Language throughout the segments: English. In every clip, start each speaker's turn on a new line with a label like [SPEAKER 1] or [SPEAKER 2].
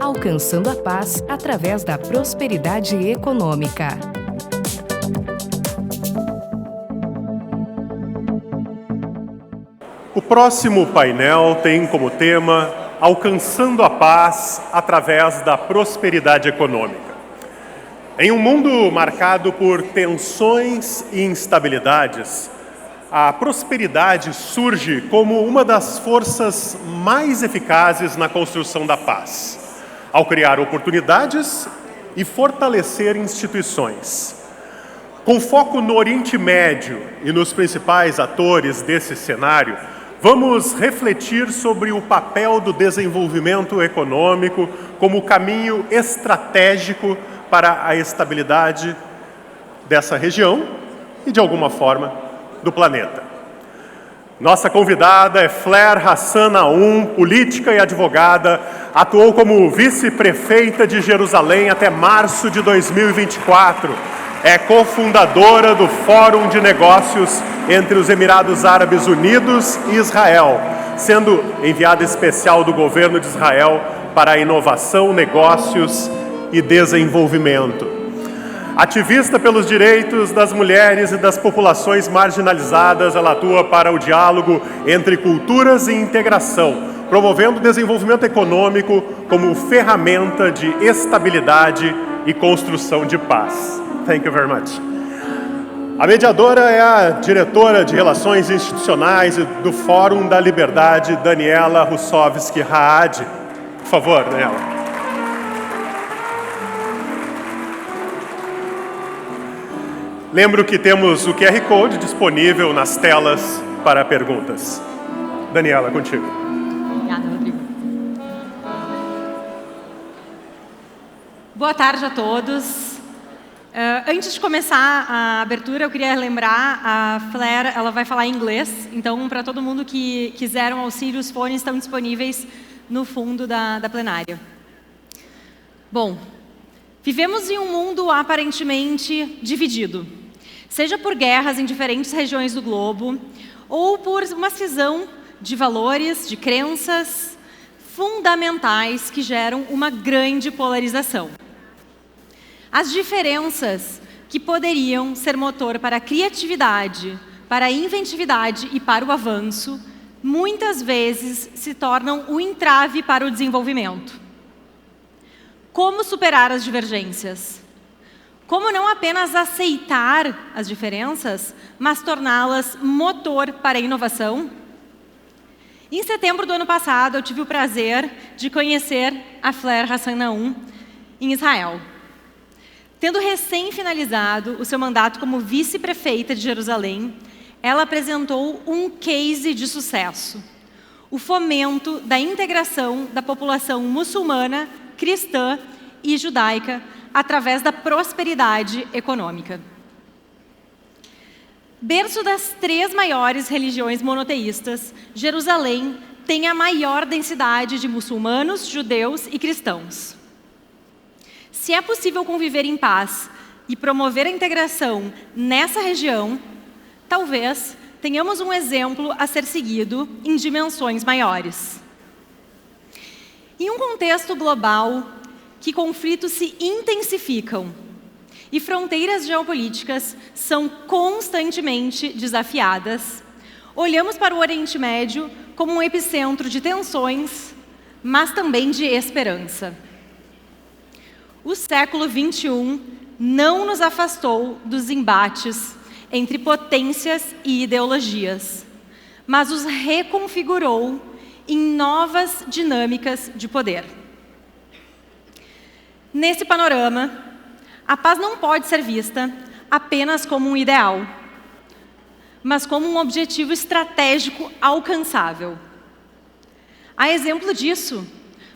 [SPEAKER 1] Alcançando a paz através da prosperidade econômica.
[SPEAKER 2] O próximo painel tem como tema Alcançando a paz através da prosperidade econômica. Em um mundo marcado por tensões e instabilidades, a prosperidade surge como uma das forças mais eficazes na construção da paz, ao criar oportunidades e fortalecer instituições. Com foco no Oriente Médio e nos principais atores desse cenário, vamos refletir sobre o papel do desenvolvimento econômico como caminho estratégico para a estabilidade dessa região e, de alguma forma, do planeta. Nossa convidada é Fleur Hassan-Nahoum, política e advogada, atuou como vice-prefeita de Jerusalém até março de 2024. É cofundadora do Fórum de Negócios entre os Emirados Árabes Unidos e Israel, sendo enviada especial do governo de Israel para a inovação, negócios e desenvolvimento. Ativista pelos direitos das mulheres e das populações marginalizadas, ela atua para o diálogo entre culturas e integração, promovendo o desenvolvimento econômico como ferramenta de estabilidade e construção de paz. Thank you very much. A mediadora é a diretora de Relações Institucionais do Fórum da Liberdade, Daniela Russovski-Raad. Por favor, Daniela. Lembro que temos o QR Code disponível nas telas para perguntas. Daniela, contigo.
[SPEAKER 3] Obrigada, Rodrigo. Boa tarde a todos. Antes de começar a abertura, eu queria lembrar, a Fleur, ela vai falar em inglês, então para todo mundo que quiser um auxílio, os fones estão disponíveis no fundo da plenária. Bom, vivemos em um mundo aparentemente dividido, seja por guerras em diferentes regiões do globo, ou por uma cisão de valores, de crenças fundamentais que geram uma grande polarização. As diferenças que poderiam ser motor para a criatividade, para a inventividade e para o avanço, muitas vezes se tornam um entrave para o desenvolvimento. Como superar as divergências? Como não apenas aceitar as diferenças, mas torná-las motor para a inovação? Em setembro do ano passado, eu tive o prazer de conhecer a Fleur Hassan-Nahoum em Israel. Tendo recém-finalizado o seu mandato como vice-prefeita de Jerusalém, ela apresentou um case de sucesso: o fomento da integração da população muçulmana, cristã e judaica através da prosperidade econômica. Berço das 3 maiores religiões monoteístas, Jerusalém tem a maior densidade de muçulmanos, judeus e cristãos. Se é possível conviver em paz e promover a integração nessa região, talvez tenhamos um exemplo a ser seguido em dimensões maiores. Em um contexto global que conflitos se intensificam e fronteiras geopolíticas são constantemente desafiadas, olhamos para o Oriente Médio como um epicentro de tensões, mas também de esperança. O século XXI não nos afastou dos embates entre potências e ideologias, mas os reconfigurou em novas dinâmicas de poder. Nesse panorama, a paz não pode ser vista apenas como um ideal, mas como um objetivo estratégico alcançável. A exemplo disso,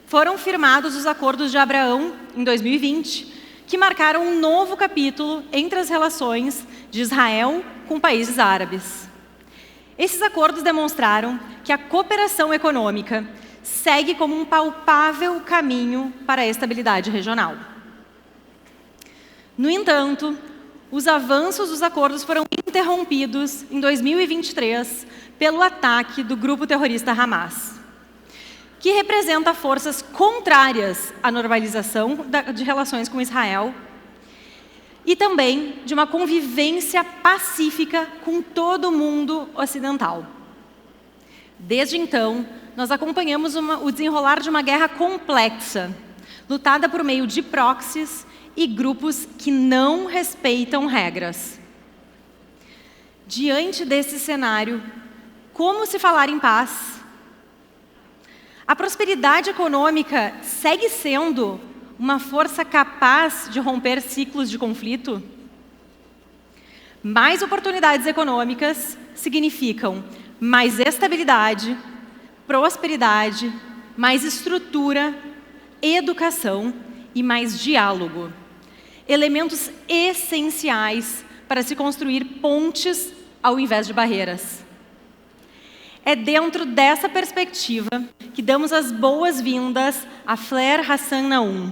[SPEAKER 3] foram firmados os Acordos de Abraão, em 2020, que marcaram um novo capítulo entre as relações de Israel com países árabes. Esses acordos demonstraram que a cooperação econômica segue como um palpável caminho para a estabilidade regional. No entanto, os avanços dos acordos foram interrompidos em 2023 pelo ataque do grupo terrorista Hamas. que representa forças contrárias à normalização de relações com Israel e também de uma convivência pacífica com todo o mundo ocidental. Desde então, nós acompanhamos o desenrolar de uma guerra complexa, lutada por meio de proxies e grupos que não respeitam regras. Diante desse cenário, como se falar em paz? A prosperidade econômica segue sendo uma força capaz de romper ciclos de conflito? Mais oportunidades econômicas significam mais estabilidade, prosperidade, mais estrutura, educação e mais diálogo. Elementos essenciais para se construir pontes ao invés de barreiras. É dentro dessa perspectiva que damos as boas-vindas a Fleur Hassan-Nahoum.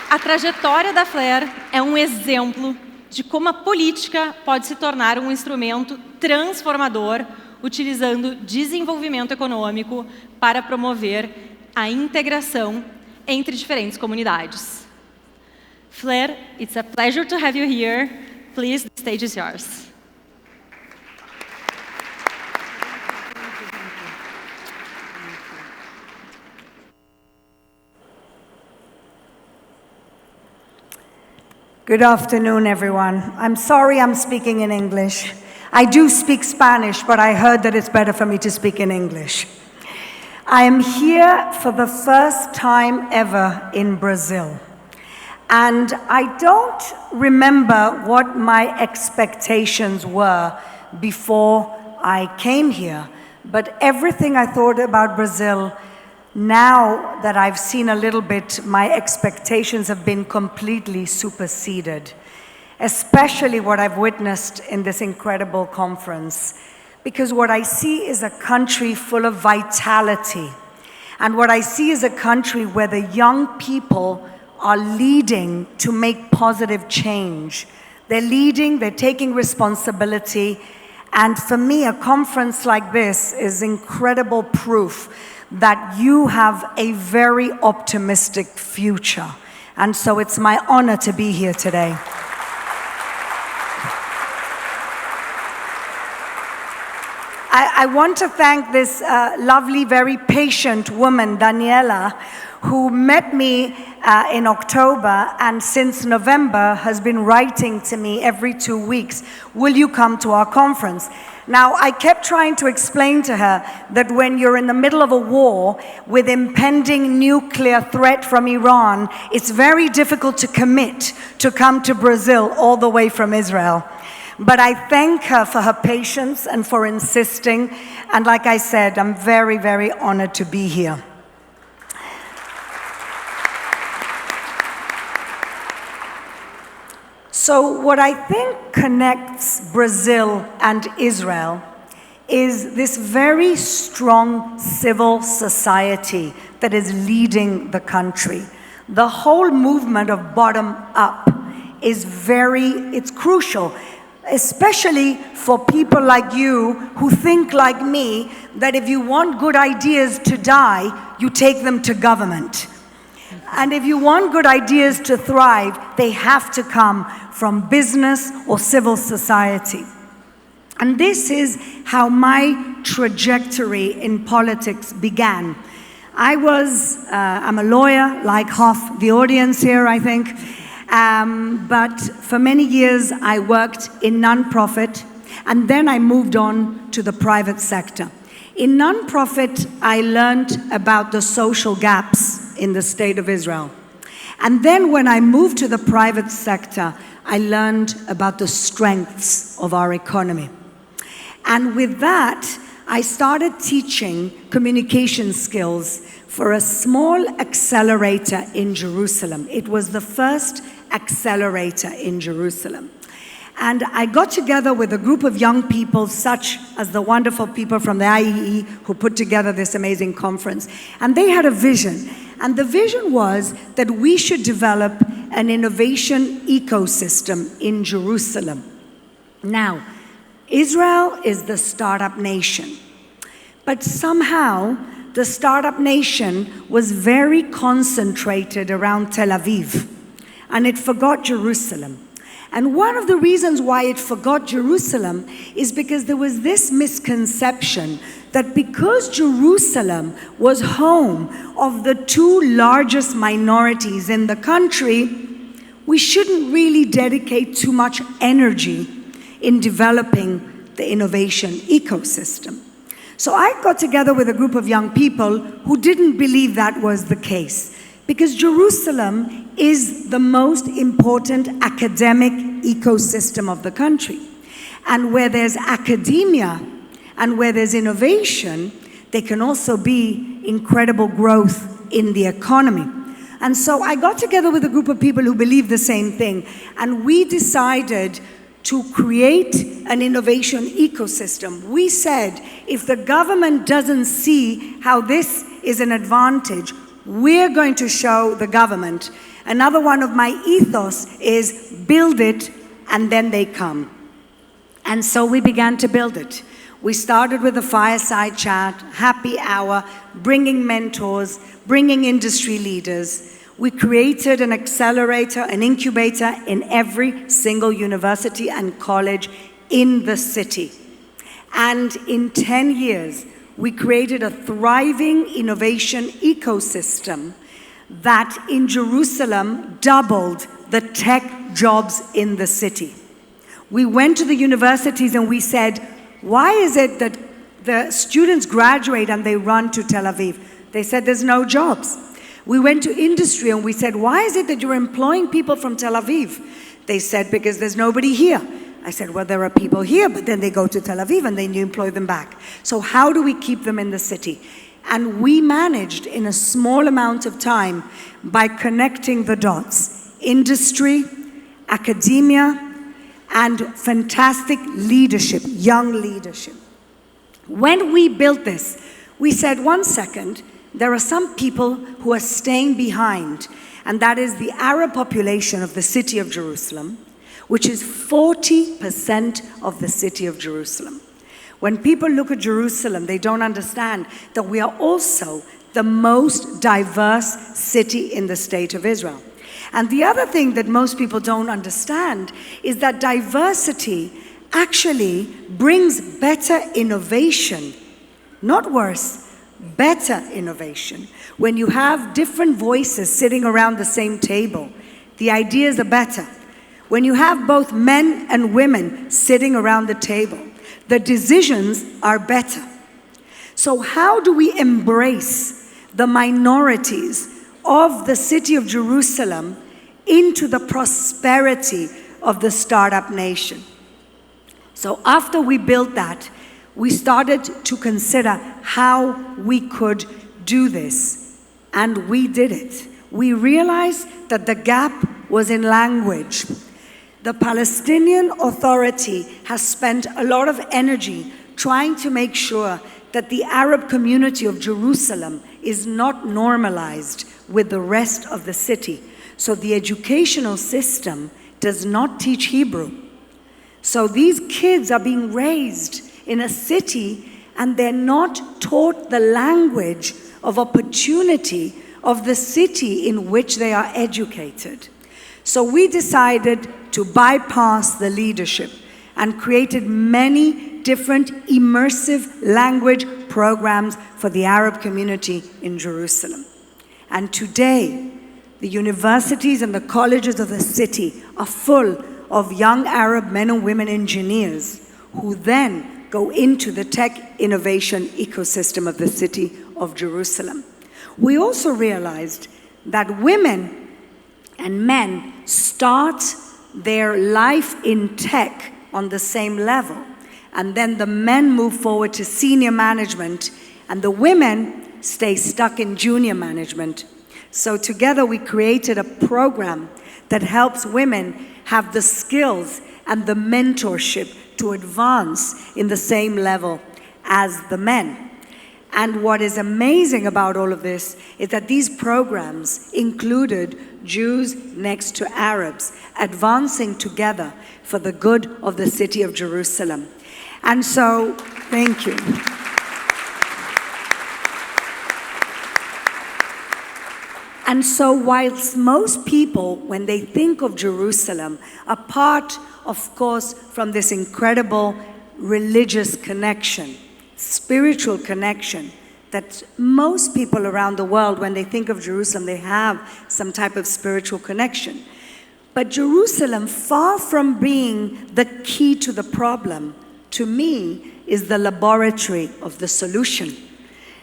[SPEAKER 3] A trajetória da Fleur é um exemplo de como a política pode se tornar um instrumento transformador, utilizando desenvolvimento econômico para promover a integração entre diferentes comunidades. Fleur, it's a pleasure to have you here. Please, the stage is yours.
[SPEAKER 4] Good afternoon, everyone. I'm sorry I'm speaking in English. I do speak Spanish, but I heard that it's better for me to speak in English. I am here for the first time ever in Brazil. And I don't remember what my expectations were before I came here. But everything I thought about Brazil, now that I've seen a little bit, my expectations have been completely superseded. Especially what I've witnessed in this incredible conference. Because what I see is a country full of vitality. And what I see is a country where the young people are leading to make positive change. They're leading, they're taking responsibility. And for me, a conference like this is incredible proof that you have a very optimistic future. And so it's my honor to be here today. I want to thank this lovely, very patient woman, Daniela, who met me in October and since November has been writing to me every 2 weeks, will you come to our conference? Now, I kept trying to explain to her that when you're in the middle of a war with impending nuclear threat from Iran, it's very difficult to commit to come to Brazil all the way from Israel. But I thank her for her patience and for insisting. And like I said, I'm very, very honored to be here. So what I think connects Brazil and Israel is this very strong civil society that is leading the country. The whole movement of bottom up is it's crucial, especially for people like you who think like me that if you want good ideas to die, you take them to government. And if you want good ideas to thrive, they have to come from business or civil society. And this is how my trajectory in politics began. I'm a lawyer, like half the audience here, I think. But for many years, I worked in nonprofit, and then I moved on to the private sector. In nonprofit, I learned about the social gaps in the state of Israel. And then when I moved to the private sector, I learned about the strengths of our economy. And with that, I started teaching communication skills for a small accelerator in Jerusalem. It was the first accelerator in Jerusalem. And I got together with a group of young people, such as the wonderful people from the IEE who put together this amazing conference. And they had a vision. And the vision was that we should develop an innovation ecosystem in Jerusalem. Now, Israel is the startup nation. But somehow, the startup nation was very concentrated around Tel Aviv, and it forgot Jerusalem. And one of the reasons why it forgot Jerusalem is because there was this misconception that because Jerusalem was home of the two largest minorities in the country, we shouldn't really dedicate too much energy in developing the innovation ecosystem. So I got together with a group of young people who didn't believe that was the case, because Jerusalem is the most important academic ecosystem of the country. And where there's academia and where there's innovation, there can also be incredible growth in the economy. And so I got together with a group of people who believe the same thing, and we decided to create an innovation ecosystem. We said, if the government doesn't see how this is an advantage, we're going to show the government. Another one of my ethos is build it and then they come. And so we began to build it. We started with a fireside chat, happy hour, bringing mentors, bringing industry leaders. We created an accelerator, an incubator in every single university and college in the city. And in 10 years, we created a thriving innovation ecosystem that in Jerusalem doubled the tech jobs in the city. We went to the universities and we said, why is it that the students graduate and they run to Tel Aviv? They said there's no jobs. We went to industry and we said, why is it that you're employing people from Tel Aviv? They said, because there's nobody here. I said, well, there are people here, but then they go to Tel Aviv and then you employ them back. So how do we keep them in the city? And we managed in a small amount of time by connecting the dots. Industry, academia, and fantastic leadership, young leadership. When we built this, we said, 1 second, there are some people who are staying behind, and that is the Arab population of the city of Jerusalem, which is 40% of the city of Jerusalem. When people look at Jerusalem, they don't understand that we are also the most diverse city in the state of Israel. And the other thing that most people don't understand is that diversity actually brings better innovation, not worse, better innovation. When you have different voices sitting around the same table, the ideas are better. When you have both men and women sitting around the table, the decisions are better. So how do we embrace the minorities of the city of Jerusalem into the prosperity of the startup nation? So after we built that, we started to consider how we could do this, and we did it. We realized that the gap was in language. The Palestinian Authority has spent a lot of energy trying to make sure that the Arab community of Jerusalem is not normalized with the rest of the city. So the educational system does not teach Hebrew. So these kids are being raised in a city and they're not taught the language of opportunity of the city in which they are educated. So we decided to bypass the leadership and created many different immersive language programs for the Arab community in Jerusalem. And today, the universities and the colleges of the city are full of young Arab men and women engineers who then go into the tech innovation ecosystem of the city of Jerusalem. We also realized that women and men start their life in tech on the same level, and then the men move forward to senior management, and the women stay stuck in junior management. So together we created a program that helps women have the skills and the mentorship to advance in the same level as the men. And what is amazing about all of this is that these programs included Jews next to Arabs, advancing together for the good of the city of Jerusalem. And so, thank you. And so whilst most people, when they think of Jerusalem, apart, of course, from this incredible religious connection, spiritual connection, that most people around the world, when they think of Jerusalem, they have some type of spiritual connection. But Jerusalem, far from being the key to the problem, to me, is the laboratory of the solution.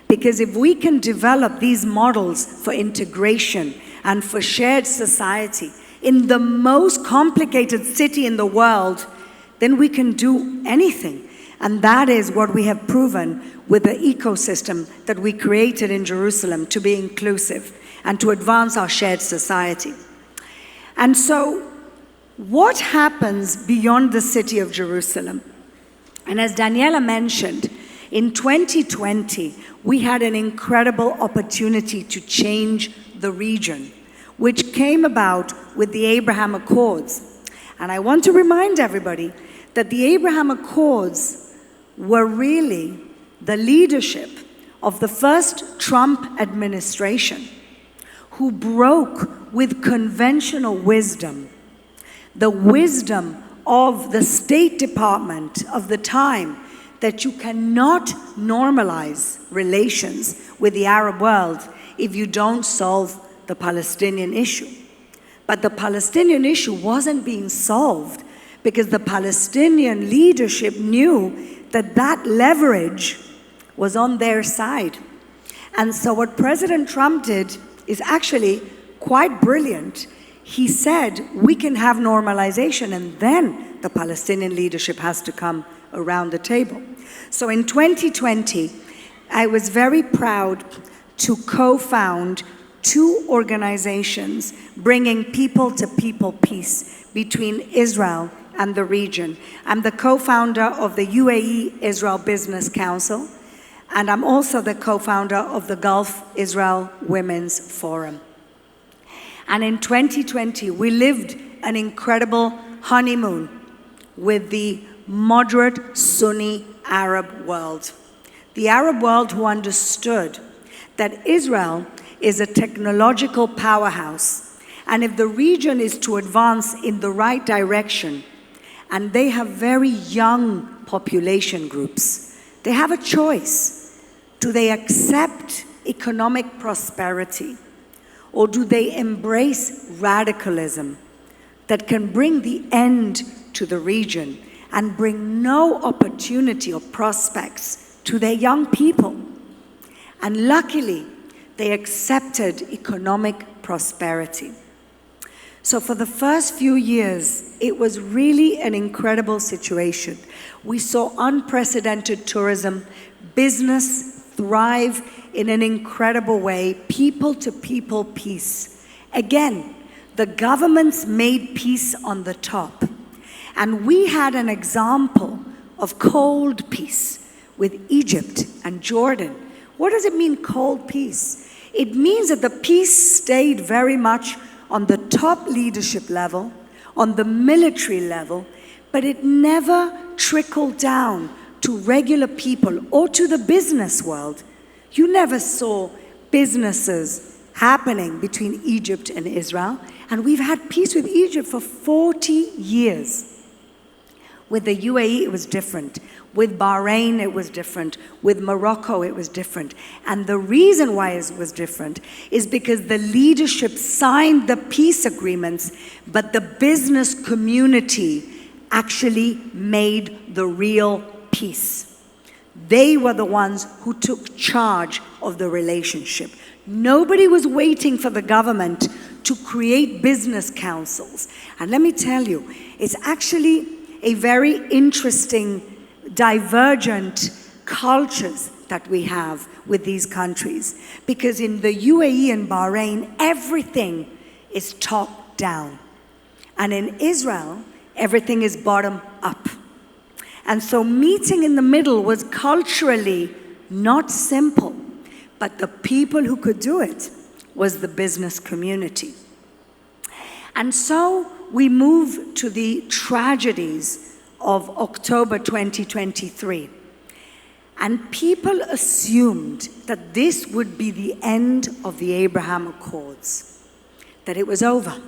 [SPEAKER 4] Because if we can develop these models for integration and for shared society in the most complicated city in the world, then we can do anything. And that is what we have proven with the ecosystem that we created in Jerusalem to be inclusive and to advance our shared society. And so, what happens beyond the city of Jerusalem? And as Daniela mentioned, in 2020, we had an incredible opportunity to change the region, which came about with the Abraham Accords. And I want to remind everybody that the Abraham Accords were really the leadership of the first Trump administration, who broke with conventional wisdom, the wisdom of the State Department of the time, that you cannot normalize relations with the Arab world if you don't solve the Palestinian issue. But the Palestinian issue wasn't being solved because the Palestinian leadership knew that that leverage was on their side. And so what President Trump did is actually quite brilliant. He said, we can have normalization, and then the Palestinian leadership has to come around the table. So in 2020, I was very proud to co-found 2 organizations bringing people-to-people peace between Israel and the region. I'm the co-founder of the UAE Israel Business Council, and I'm also the co-founder of the Gulf Israel Women's Fórum. And in 2020, we lived an incredible honeymoon with the moderate Sunni Arab world. The Arab world who understood that Israel is a technological powerhouse, and if the region is to advance in the right direction, and they have very young population groups, they have a choice. Do they accept economic prosperity, or do they embrace radicalism that can bring the end to the region and bring no opportunity or prospects to their young people? And luckily, they accepted economic prosperity. So for the first few years, it was really an incredible situation. We saw unprecedented tourism, business thrive in an incredible way, people-to-people peace. Again, the governments made peace on the top. And we had an example of cold peace with Egypt and Jordan. What does it mean, cold peace? It means that the peace stayed very much on the top leadership level, on the military level, but it never trickled down to regular people or to the business world. You never saw businesses happening between Egypt and Israel, and we've had peace with Egypt for 40 years. With the UAE, it was different. With Bahrain, it was different. With Morocco, it was different. And the reason why it was different is because the leadership signed the peace agreements, but the business community actually made the real peace. They were the ones who took charge of the relationship. Nobody was waiting for the government to create business councils. And let me tell you, it's actually a very interesting, divergent cultures that we have with these countries. Because in the UAE and Bahrain, everything is top down. And in Israel, everything is bottom up. And so meeting in the middle was culturally not simple, but the people who could do it was the business community. And so we move to the tragedies of October 2023. And people assumed that this would be the end of the Abraham Accords, that it was over,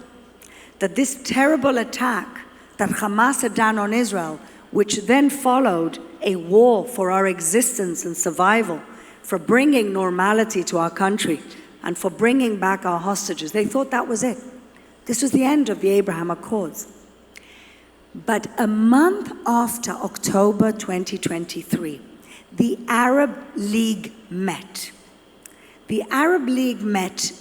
[SPEAKER 4] that this terrible attack that Hamas had done on Israel, which then followed a war for our existence and survival, for bringing normality to our country, and for bringing back our hostages. They thought that was it. This was the end of the Abraham Accords. But a month after October 2023, the Arab League met. The Arab League met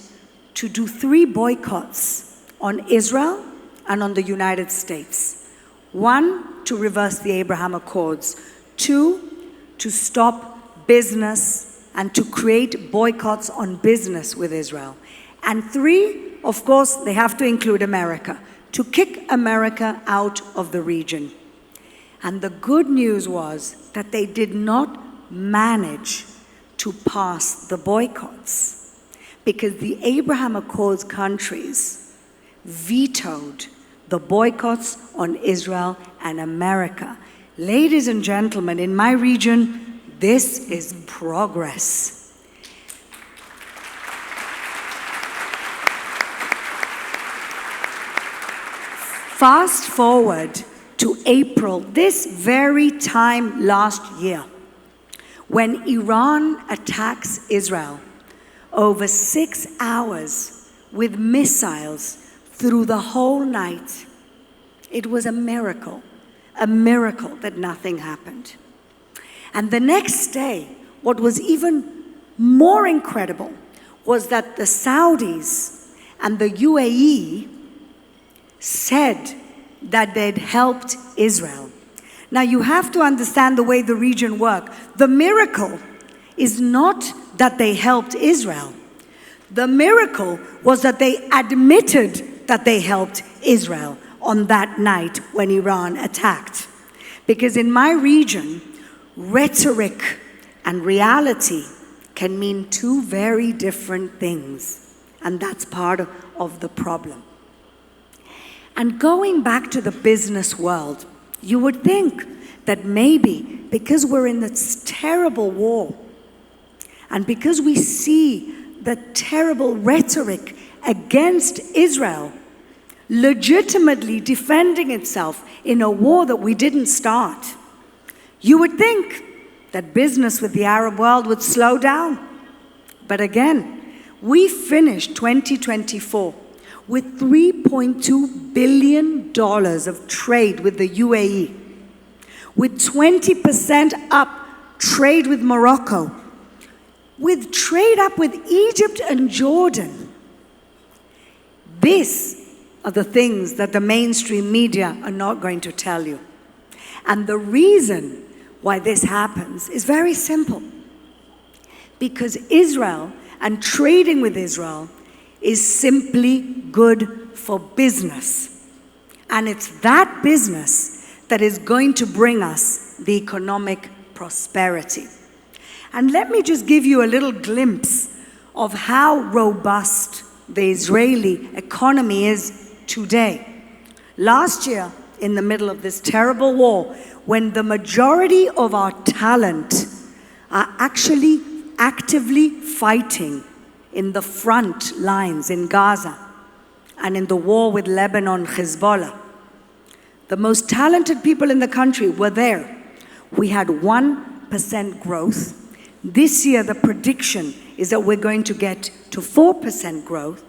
[SPEAKER 4] to do 3 boycotts on Israel and on the United States. 1, to reverse the Abraham Accords. 2, to stop business and to create boycotts on business with Israel. And 3, of course, they have to include America, to kick America out of the region. And the good news was that they did not manage to pass the boycotts because the Abraham Accords countries vetoed the boycotts on Israel and America. Ladies and gentlemen, in my region, this is progress. Fast forward to April, this very time last year, when Iran attacks Israel over 6 hours with missiles through the whole night. It was a miracle that nothing happened. And the next day, what was even more incredible was that the Saudis and the UAE said that they'd helped Israel. Now you have to understand the way the region works. The miracle is not that they helped Israel. The miracle was that they admitted that they helped Israel on that night when Iran attacked. Because in my region, rhetoric and reality can mean 2 very different things. And that's part of the problem. And going back to the business world, you would think that maybe because we're in this terrible war and because we see the terrible rhetoric against Israel legitimately defending itself in a war that we didn't start, you would think that business with the Arab world would slow down. But again, we finished 2024 with $3.2 billion of trade with the UAE, with 20% up trade with Morocco, with trade up with Egypt and Jordan. These are the things that the mainstream media are not going to tell you. And the reason why this happens is very simple. Because Israel and trading with Israel is simply good for business. And it's that business that is going to bring us the economic prosperity. And let me just give you a little glimpse of how robust the Israeli economy is today. Last year, in the middle of this terrible war, when the majority of our talent are actually actively fighting in the front lines in Gaza and in the war with Lebanon, Hezbollah. The most talented people in the country were there. We had 1% growth. This year, the prediction is that we're going to get to 4% growth,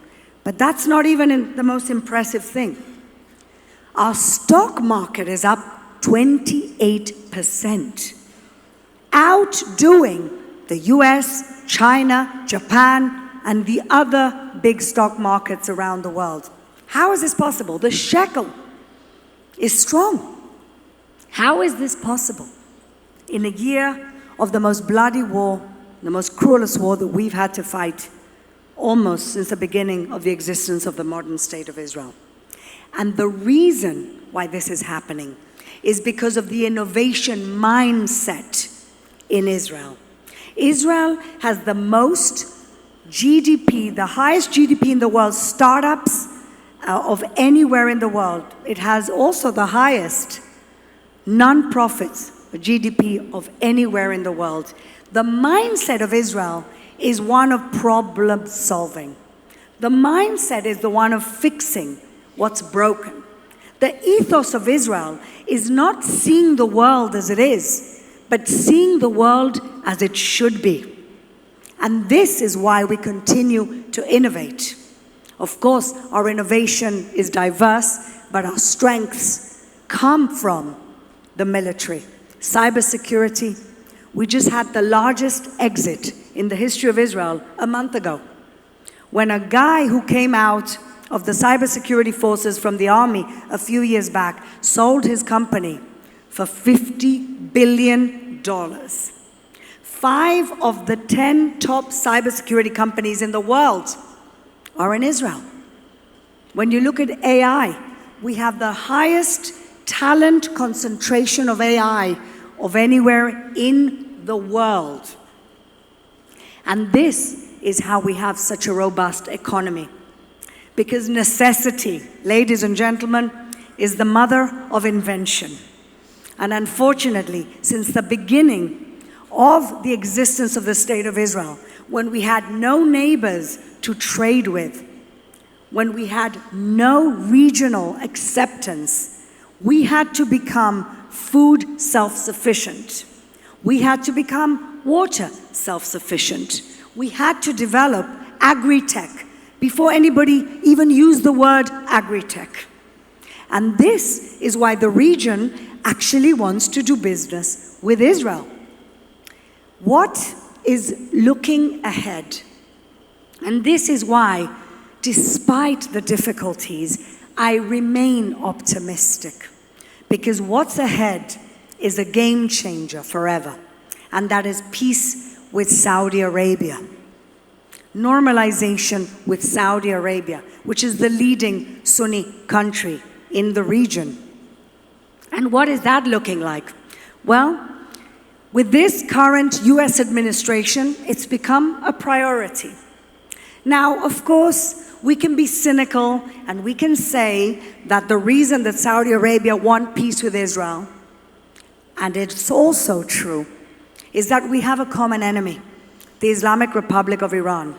[SPEAKER 4] but that's not even the most impressive thing. Our stock market is up 28%, outdoing the US, China, Japan, and the other big stock markets around the world. How is this possible? The shekel is strong. How is this possible? In a year of the most bloody war, the most cruelest war that we've had to fight almost since the beginning of the existence of the modern state of Israel. And the reason why this is happening is because of the innovation mindset in Israel. Israel has the most GDP, the highest GDP in the world, startups of anywhere in the world. It has also the highest non-profits a GDP of anywhere in the world. The mindset of Israel is one of problem solving. The mindset is the one of fixing what's broken. The ethos of Israel is not seeing the world as it is, but seeing the world as it should be. And this is why we continue to innovate. Of course, our innovation is diverse, but our strengths come from the military. Cybersecurity, we just had the largest exit in the history of Israel a month ago, when a guy who came out of the cybersecurity forces from the army a few years back sold his company for $50 billion. 5 of the 10 top cybersecurity companies in the world are in Israel. When you look at AI, we have the highest talent concentration of AI of anywhere in the world. And this is how we have such a robust economy. Because necessity, ladies and gentlemen, is the mother of invention. And unfortunately, since the beginning of the existence of the State of Israel, when we had no neighbors to trade with, when we had no regional acceptance, we had to become food self-sufficient. We had to become water self-sufficient. We had to develop agri-tech before anybody even used the word agri-tech. And this is why the region actually wants to do business with Israel. What is looking ahead? And this is why, despite the difficulties, I remain optimistic. Because what's ahead is a game changer forever. And that is peace with Saudi Arabia. Normalization with Saudi Arabia, which is the leading Sunni country in the region. And what is that looking like? Well, with this current US administration, it's become a priority. Now, of course, we can be cynical and we can say that the reason that Saudi Arabia want peace with Israel, and it's also true, is that we have a common enemy, the Islamic Republic of Iran.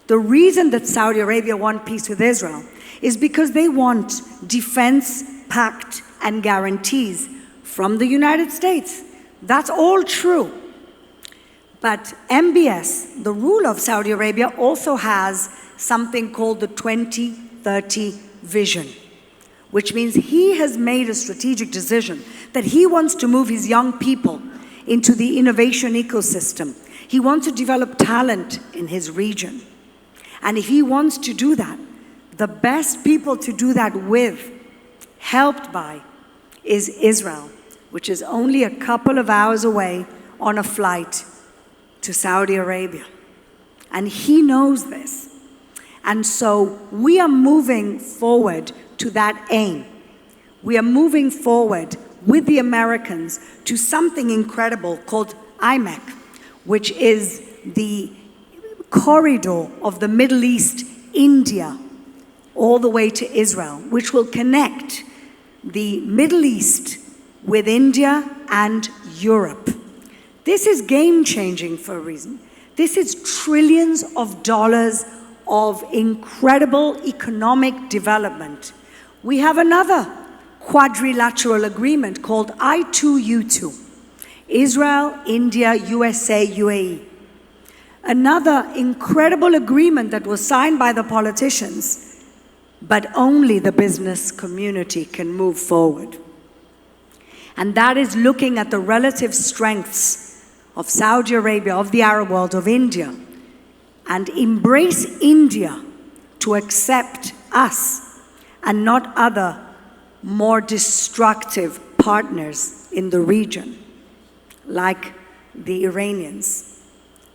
[SPEAKER 4] The reason that Saudi Arabia want peace with Israel is because they want defense pact and guarantees from the United States. That's all true. But MBS, the ruler of Saudi Arabia, also has something called the 2030 vision, which means he has made a strategic decision that he wants to move his young people into the innovation ecosystem. He wants to develop talent in his region. And if he wants to do that, the best people to do that with, helped by, is Israel, which is only a couple of hours away on a flight to Saudi Arabia. And he knows this. And so we are moving forward to that aim. We are moving forward with the Americans to something incredible called IMEC, which is the corridor of the Middle East, India, all the way to Israel, which will connect the Middle East with India and Europe. This is game-changing for a reason. This is trillions of dollars of incredible economic development. We have another quadrilateral agreement called I2U2, Israel, India, USA, UAE. Another incredible agreement that was signed by the politicians, but only the business community can move forward. And that is looking at the relative strengths of Saudi Arabia, of the Arab world, of India, and embrace India to accept us and not other more destructive partners in the region, like the Iranians,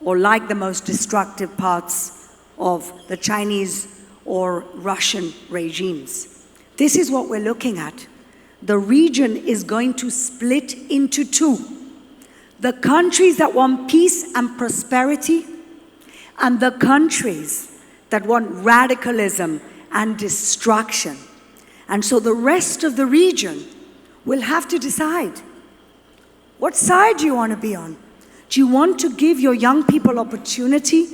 [SPEAKER 4] or like the most destructive parts of the Chinese or Russian regimes. This is what we're looking at. The region is going to split into two. The countries that want peace and prosperity, and the countries that want radicalism and destruction. And so the rest of the region will have to decide, what side do you want to be on? Do you want to give your young people opportunity,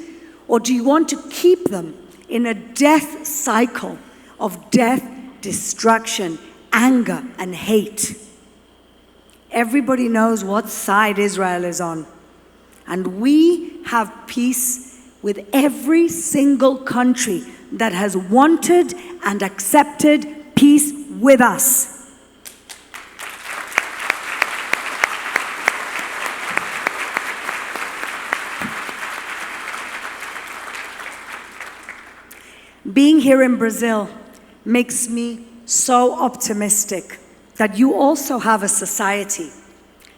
[SPEAKER 4] or do you want to keep them in a death cycle of death, destruction, anger, and hate? Everybody knows what side Israel is on. And we have peace with every single country that has wanted and accepted peace with us. Being here in Brazil makes me so optimistic that you also have a society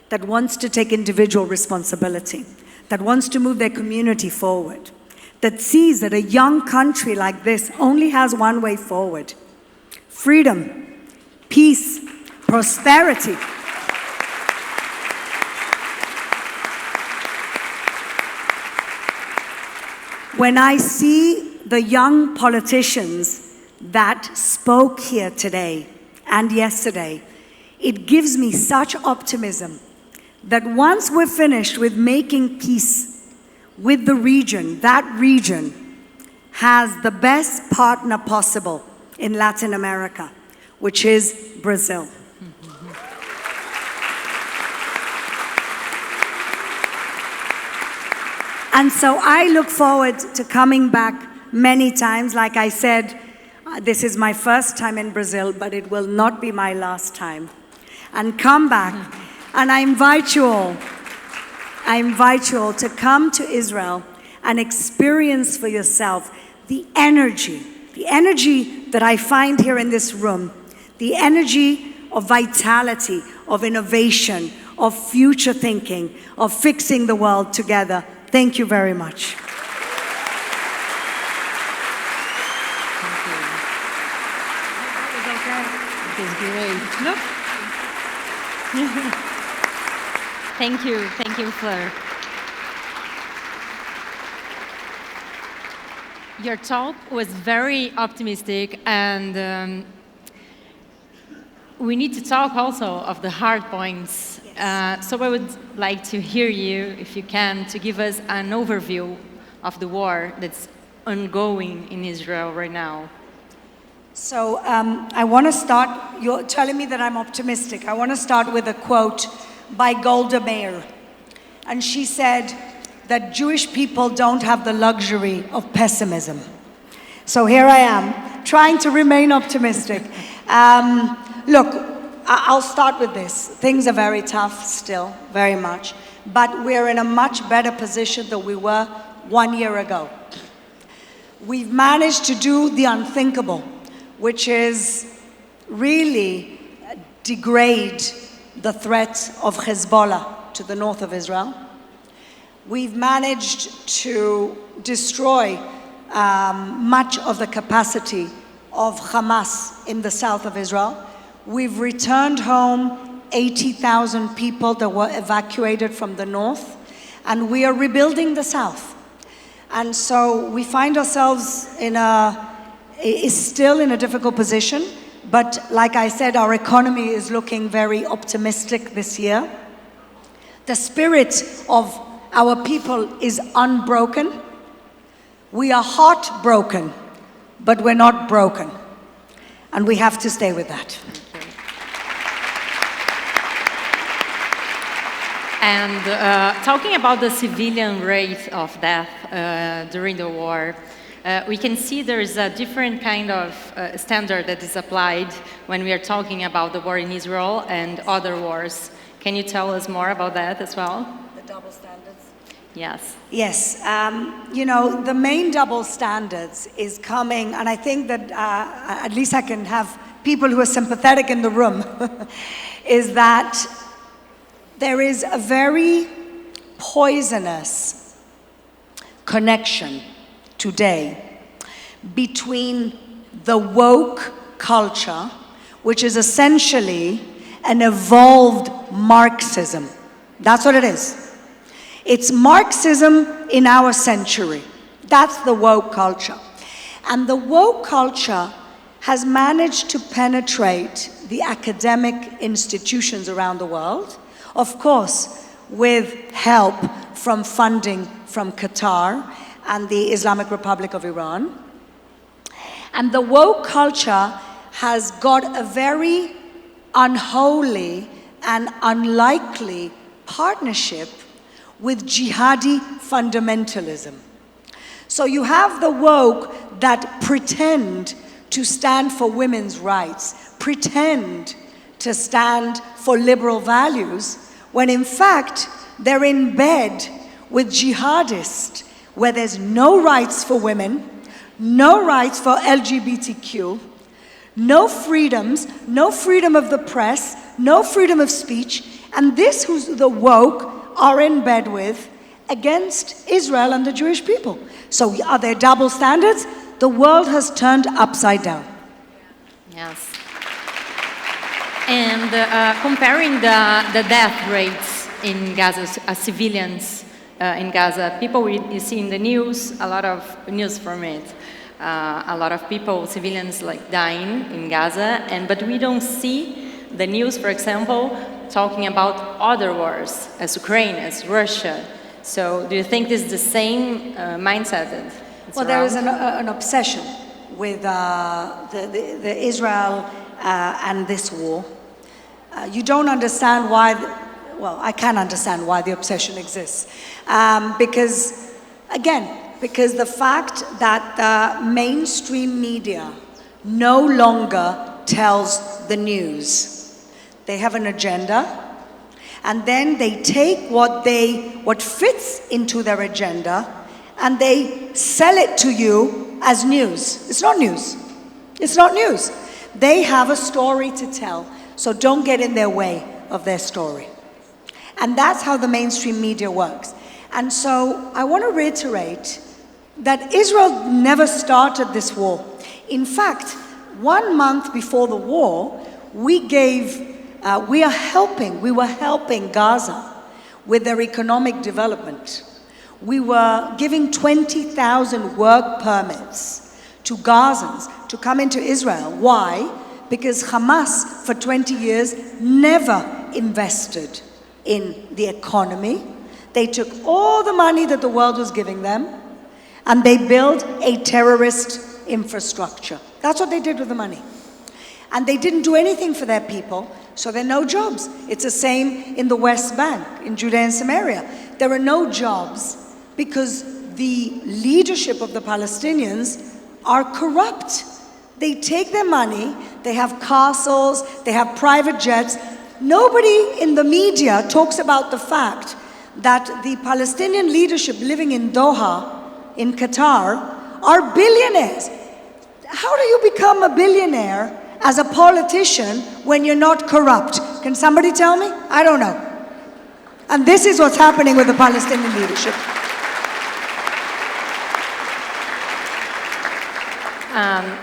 [SPEAKER 4] that wants to take individual responsibility, that wants to move their community forward, that sees that a young country like this only has one way forward: freedom, peace, prosperity. When I see the young politicians that spoke here today and yesterday, it gives me such optimism that once we're finished with making peace with the region, that region has the best partner possible in Latin America, which is Brazil. And so I look forward to coming back many times. Like I said, this is my first time in Brazil, but it will not be my last time. And come back, and I invite you all to come to Israel and experience for yourself the energy that I find here in this room, the energy of vitality, of innovation, of future thinking, of fixing the world together. Thank you very much.
[SPEAKER 3] Look. Thank you, Fleur. Your talk was very optimistic, and we need to talk also of the hard points. So I would like to hear you, if you can, to give us an overview of the war that's ongoing in Israel right now.
[SPEAKER 4] So I want to start, you're telling me that I'm optimistic. I want to start with a quote by Golda Meir. And she said that Jewish people don't have the luxury of pessimism. So here I am, trying to remain optimistic. Look, I'll start with this. Things are very tough still, very much. But we're in a much better position than we were 1 year ago. We've managed to do the unthinkable, which is really degrade the threat of Hezbollah to the north of Israel. We've managed to destroy much of the capacity of Hamas in the south of Israel. We've returned home 80,000 people that were evacuated from the north, and we are rebuilding the south. And so we find ourselves still in a difficult position, but like I said, our economy is looking very optimistic this year. The spirit of our people is unbroken. We are heartbroken, but we're not broken. And we have to stay with that.
[SPEAKER 3] And talking about the civilian rate of death during the war, we can see there is a different kind of standard that is applied when we are talking about the war in Israel and other wars. Can you tell us more about that as well?
[SPEAKER 4] The double standards?
[SPEAKER 3] Yes.
[SPEAKER 4] Yes. You know, the main double standards is coming, and I think that at least I can have people who are sympathetic in the room, is that there is a very poisonous connection today between the woke culture, which is essentially an evolved Marxism. That's what it is. It's Marxism in our century. That's the woke culture. And the woke culture has managed to penetrate the academic institutions around the world, of course, with help from funding from Qatar and the Islamic Republic of Iran. And the woke culture has got a very unholy and unlikely partnership with jihadi fundamentalism. So you have the woke that pretend to stand for women's rights, pretend to stand for liberal values, when in fact they're in bed with jihadists where there's no rights for women, no rights for LGBTQ, no freedoms, no freedom of the press, no freedom of speech, and this who the woke are in bed with against Israel and the Jewish people. So are there double standards? The world has turned upside down.
[SPEAKER 3] Yes. And comparing the death rates in Gaza, civilians in Gaza, people you see in the news, a lot of news from it. A lot of people, civilians, like dying in Gaza, but we don't see the news, for example, talking about other wars, as Ukraine, as Russia. So do you think this is the same mindset?
[SPEAKER 4] Well, there is an obsession with the Israel and this war. You don't understand why, well, I can understand why the obsession exists. Because the fact that the mainstream media no longer tells the news. They have an agenda, and then they take what fits into their agenda, and they sell it to you as news. It's not news. It's not news. They have a story to tell, so don't get in their way of their story. And that's how the mainstream media works. And so I want to reiterate that Israel never started this war. In fact, 1 month before the war, we were helping Gaza with their economic development. We were giving 20,000 work permits to Gazans to come into Israel. Why? Because Hamas, for 20 years, never invested in the economy. They took all the money that the world was giving them, and they built a terrorist infrastructure. That's what they did with the money. And they didn't do anything for their people, so there are no jobs. It's the same in the West Bank, in Judea and Samaria. There are no jobs because the leadership of the Palestinians are corrupt. They take their money, they have castles, they have private jets. Nobody in the media talks about the fact that the Palestinian leadership living in Doha, in Qatar, are billionaires. How do you become a billionaire as a politician when you're not corrupt? Can somebody tell me? I don't know. And this is what's happening with the Palestinian leadership.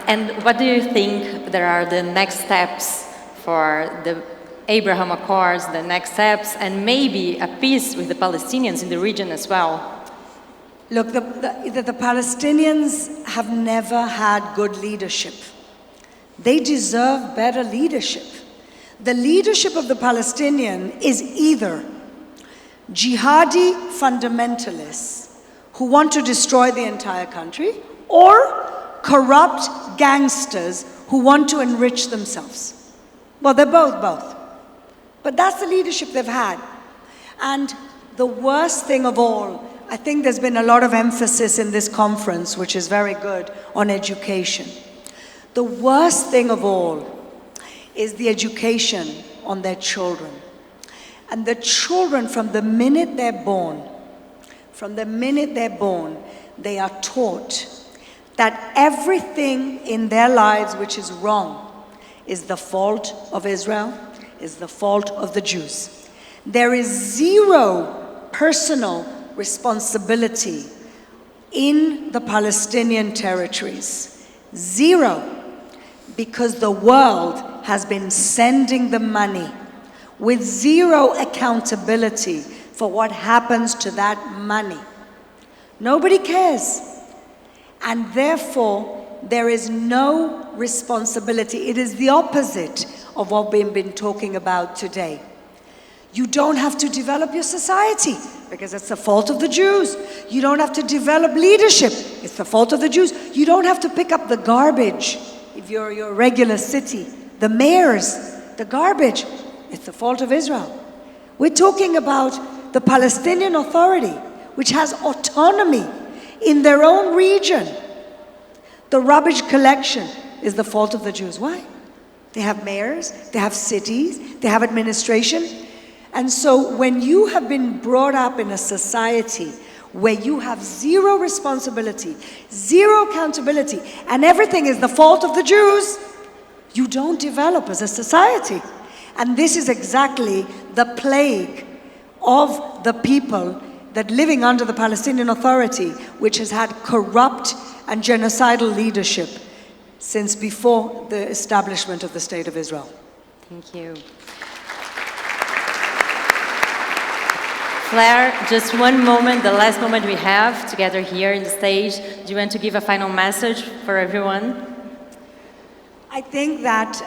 [SPEAKER 3] And what do you think there are the next steps for the Abraham Accords, the next steps, and maybe a peace with the Palestinians in the region as well?
[SPEAKER 4] Look, the Palestinians have never had good leadership. They deserve better leadership. The leadership of the Palestinian is either jihadi fundamentalists who want to destroy the entire country, or corrupt gangsters who want to enrich themselves. Well, they're both. But that's the leadership they've had. And the worst thing of all, I think there's been a lot of emphasis in this conference, which is very good, on education. The worst thing of all is the education on their children. And the children, from the minute they're born, they are taught that everything in their lives which is wrong is the fault of Israel, is the fault of the Jews. There is zero personal responsibility in the Palestinian territories. Zero. Because the world has been sending the money with zero accountability for what happens to that money. Nobody cares. And therefore, there is no responsibility. It is the opposite of what we've been talking about today. You don't have to develop your society, because it's the fault of the Jews. You don't have to develop leadership. It's the fault of the Jews. You don't have to pick up the garbage if you're your regular city. The mayors, the garbage, it's the fault of Israel. We're talking about the Palestinian Authority, which has autonomy in their own region. The rubbish collection is the fault of the Jews. Why? They have mayors, they have cities, they have administration. And so when you have been brought up in a society where you have zero responsibility, zero accountability, and everything is the fault of the Jews, you don't develop as a society. And this is exactly the plague of the people that living under the Palestinian Authority, which has had corrupt and genocidal leadership since before the establishment of the State of Israel.
[SPEAKER 3] Thank you. Fleur, just one moment, the last moment we have together here in the stage. Do you want to give a final message for everyone?
[SPEAKER 4] I think that,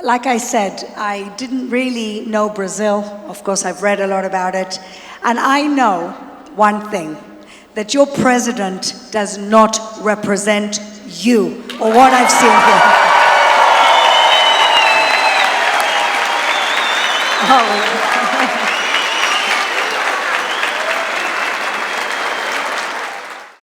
[SPEAKER 4] like I said, I didn't really know Brazil. Of course, I've read a lot about it. And I know one thing, that your president does not represent you, or what I've seen here.
[SPEAKER 3] Oh.